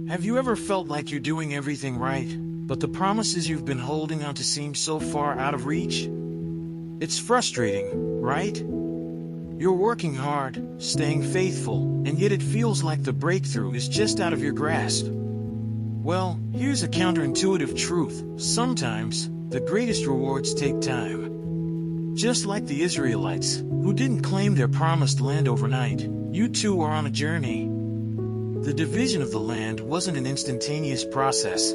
Have you ever felt like you're doing everything right, but the promises you've been holding on to seem so far out of reach? It's frustrating, right? You're working hard, staying faithful, and yet it feels like the breakthrough is just out of your grasp. Well, here's a counterintuitive truth. Sometimes, the greatest rewards take time. Just like the Israelites, who didn't claim their promised land overnight, you too are on a journey. The division of the land wasn't an instantaneous process.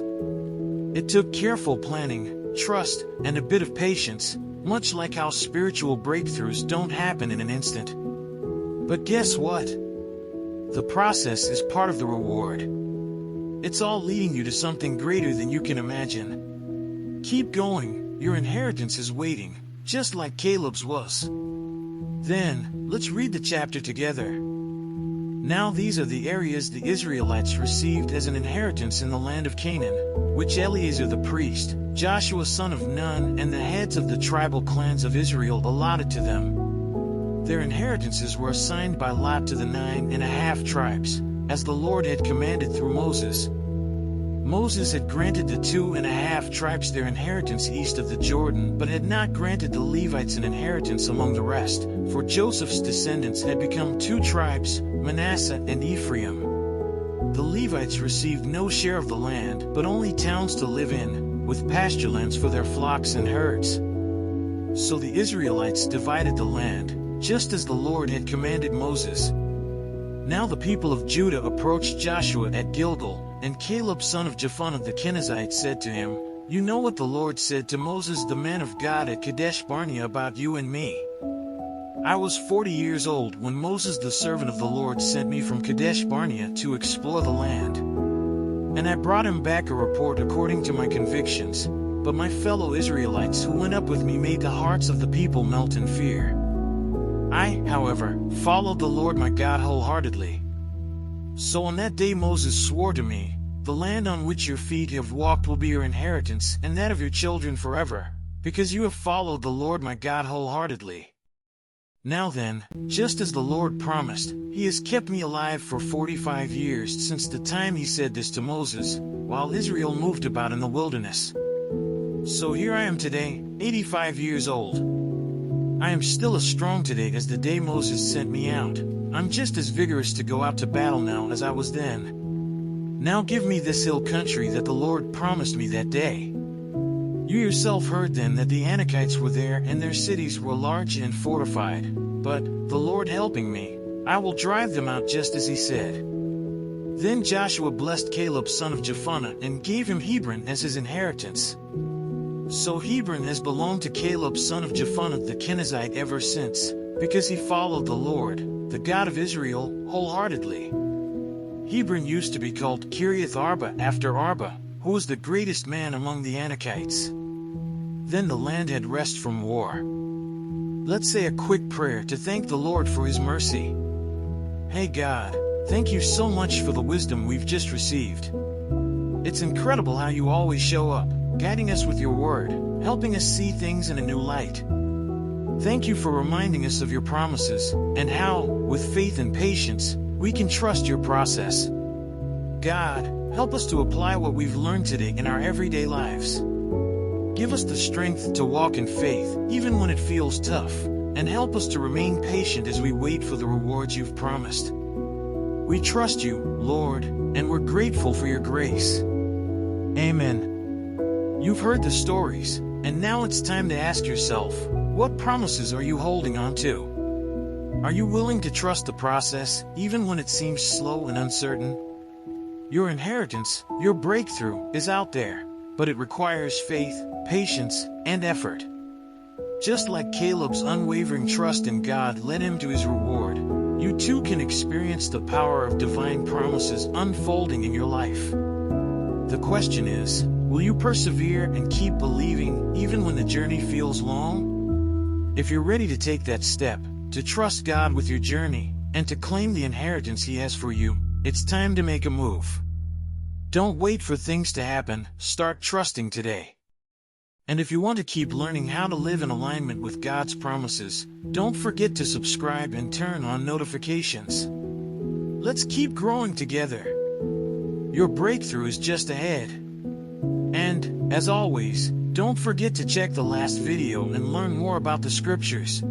It took careful planning, trust, and a bit of patience, much like how spiritual breakthroughs don't happen in an instant. But guess what? The process is part of the reward. It's all leading you to something greater than you can imagine. Keep going, your inheritance is waiting, just like Caleb's was. Then, let's read the chapter together. Now these are the areas the Israelites received as an inheritance in the land of Canaan, which Eleazar the priest, Joshua son of Nun, and the heads of the tribal clans of Israel allotted to them. Their inheritances were assigned by lot to the 9.5 tribes, as the Lord had commanded through Moses. Moses had granted the 2.5 tribes their inheritance east of the Jordan, but had not granted the Levites an inheritance among the rest, for Joseph's descendants had become 2 tribes, Manasseh and Ephraim. The Levites received no share of the land, but only towns to live in, with pasture lands for their flocks and herds. So the Israelites divided the land, just as the Lord had commanded Moses. Now the people of Judah approached Joshua at Gilgal, and Caleb son of Jephunneh the Kenizzite said to him, "You know what the Lord said to Moses the man of God at Kadesh Barnea about you and me. I was 40 years old when Moses the servant of the Lord sent me from Kadesh Barnea to explore the land. And I brought him back a report according to my convictions, but my fellow Israelites who went up with me made the hearts of the people melt in fear. I, however, followed the Lord my God wholeheartedly. So on that day Moses swore to me, 'The land on which your feet have walked will be your inheritance and that of your children forever, because you have followed the Lord my God wholeheartedly.' Now then, just as the Lord promised, he has kept me alive for 45 years since the time he said this to Moses, while Israel moved about in the wilderness. So here I am today, 85 years old. I am still as strong today as the day Moses sent me out. I'm just as vigorous to go out to battle now as I was then. Now give me this hill country that the Lord promised me that day. You yourself heard then that the Anakites were there and their cities were large and fortified, but, the Lord helping me, I will drive them out just as he said." Then Joshua blessed Caleb son of Jephunneh and gave him Hebron as his inheritance. So Hebron has belonged to Caleb son of Jephunneh the Kenizzite ever since, because he followed the Lord, the God of Israel, wholeheartedly. Hebron used to be called Kiriath Arba after Arba, who was the greatest man among the Anakites. Then the land had rest from war. Let's say a quick prayer to thank the Lord for his mercy. Hey God, thank you so much for the wisdom we've just received. It's incredible how you always show up, guiding us with your word, helping us see things in a new light. Thank you for reminding us of your promises, and how, with faith and patience, we can trust your process. God, help us to apply what we've learned today in our everyday lives. Give us the strength to walk in faith, even when it feels tough, and help us to remain patient as we wait for the rewards you've promised. We trust you, Lord, and we're grateful for your grace. Amen. You've heard the stories, and now it's time to ask yourself, what promises are you holding on to? Are you willing to trust the process, even when it seems slow and uncertain? Your inheritance, your breakthrough, is out there, but it requires faith, patience, and effort. Just like Caleb's unwavering trust in God led him to his reward, you too can experience the power of divine promises unfolding in your life. The question is, will you persevere and keep believing even when the journey feels long? If you're ready to take that step, to trust God with your journey, and to claim the inheritance He has for you, it's time to make a move. Don't wait for things to happen, start trusting today. And if you want to keep learning how to live in alignment with God's promises, don't forget to subscribe and turn on notifications. Let's keep growing together. Your breakthrough is just ahead. And, as always, don't forget to check the last video and learn more about the scriptures.